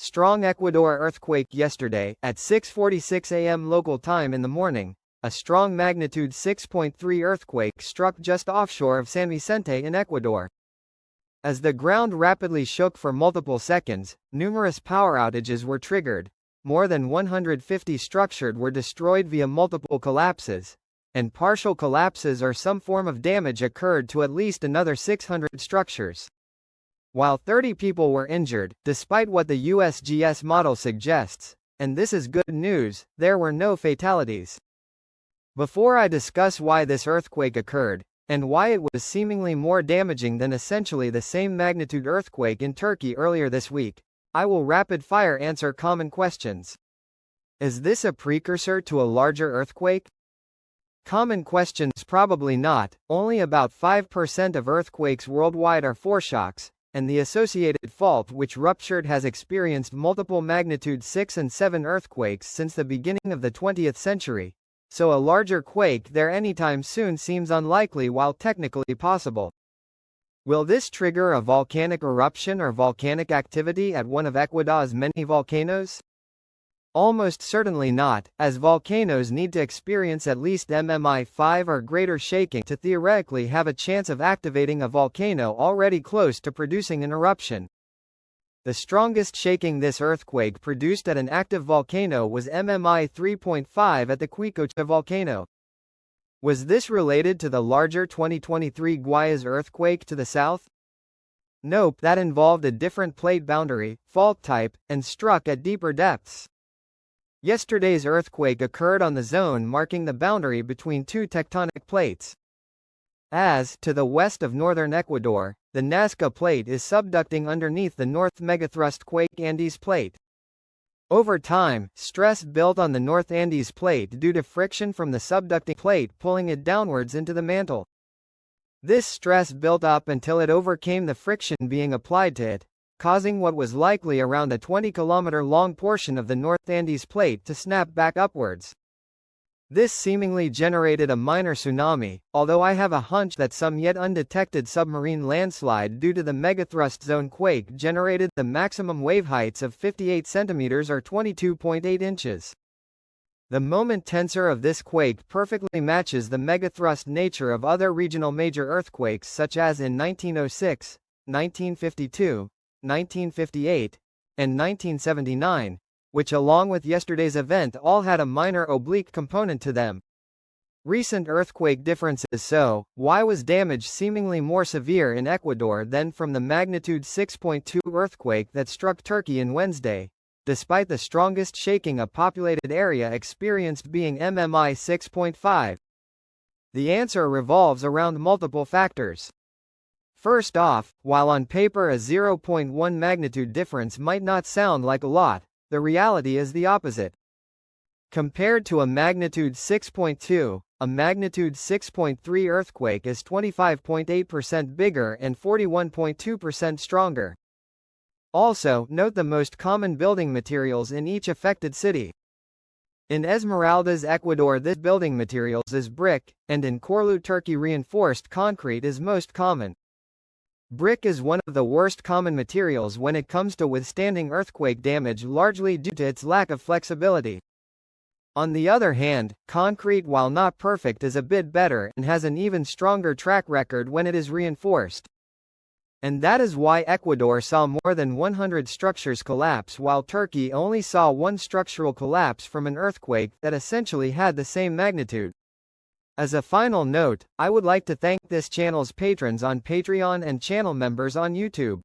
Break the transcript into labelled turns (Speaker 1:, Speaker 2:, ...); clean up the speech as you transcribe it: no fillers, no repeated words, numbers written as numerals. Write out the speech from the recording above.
Speaker 1: Strong Ecuador earthquake yesterday, at 6:46 a.m. local time in the morning. A strong magnitude 6.3 earthquake struck just offshore of San Vicente in Ecuador. As the ground rapidly shook for multiple seconds, numerous power outages were triggered. More than 150 structures were destroyed via multiple collapses, and partial collapses or some form of damage occurred to at least another 600 structures. While 30 people were injured, despite what the USGS model suggests, and this is good news, there were no fatalities. Before I discuss why this earthquake occurred, and why it was seemingly more damaging than essentially the same magnitude earthquake in Turkey earlier this week, I will rapid-fire answer common questions. Is this a precursor to a larger earthquake? Common questions: probably not. Only about 5% of earthquakes worldwide are foreshocks, and the associated fault which ruptured has experienced multiple magnitude 6 and 7 earthquakes since the beginning of the 20th century, so a larger quake there anytime soon seems unlikely while technically possible. Will this trigger a volcanic eruption or volcanic activity at one of Ecuador's many volcanoes? Almost certainly not, as volcanoes need to experience at least MMI5 or greater shaking to theoretically have a chance of activating a volcano already close to producing an eruption. The strongest shaking this earthquake produced at an active volcano was MMI 3.5 at the Quicocha volcano. Was this related to the larger 2023 Guayas earthquake to the south? Nope, that involved a different plate boundary, fault type, and struck at deeper depths. Yesterday's earthquake occurred on the zone marking the boundary between two tectonic plates. As, to the west of northern Ecuador, the Nazca Plate is subducting underneath the North Megathrust quake Andes Plate. Over time, stress built on the North Andes Plate due to friction from the subducting plate pulling it downwards into the mantle. This stress built up until it overcame the friction being applied to it, causing what was likely around a 20-kilometer-long portion of the North Andes Plate to snap back upwards. This seemingly generated a minor tsunami, although I have a hunch that some yet undetected submarine landslide due to the Megathrust zone quake generated the maximum wave heights of 58 centimeters or 22.8 inches. The moment tensor of this quake perfectly matches the megathrust nature of other regional major earthquakes such as in 1906, 1952, 1958, and 1979, which along with yesterday's event all had a minor oblique component to them. Recent earthquake differences. So, why was damage seemingly more severe in Ecuador than from the magnitude 6.2 earthquake that struck Turkey on Wednesday, despite the strongest shaking a populated area experienced being MMI 6.5? The answer revolves around multiple factors. First off, while on paper a 0.1 magnitude difference might not sound like a lot, the reality is the opposite. Compared to a magnitude 6.2, a magnitude 6.3 earthquake is 25.8% bigger and 41.2% stronger. Also, note the most common building materials in each affected city. In Esmeraldas, Ecuador, this building materials is brick, and in Corlu, Turkey, reinforced concrete is most common. Brick is one of the worst common materials when it comes to withstanding earthquake damage, largely due to its lack of flexibility. On the other hand, concrete, while not perfect, is a bit better and has an even stronger track record when it is reinforced. And that is why Ecuador saw more than 100 structures collapse while Turkey only saw one structural collapse from an earthquake that essentially had the same magnitude. As a final note, I would like to thank this channel's patrons on Patreon and channel members on YouTube.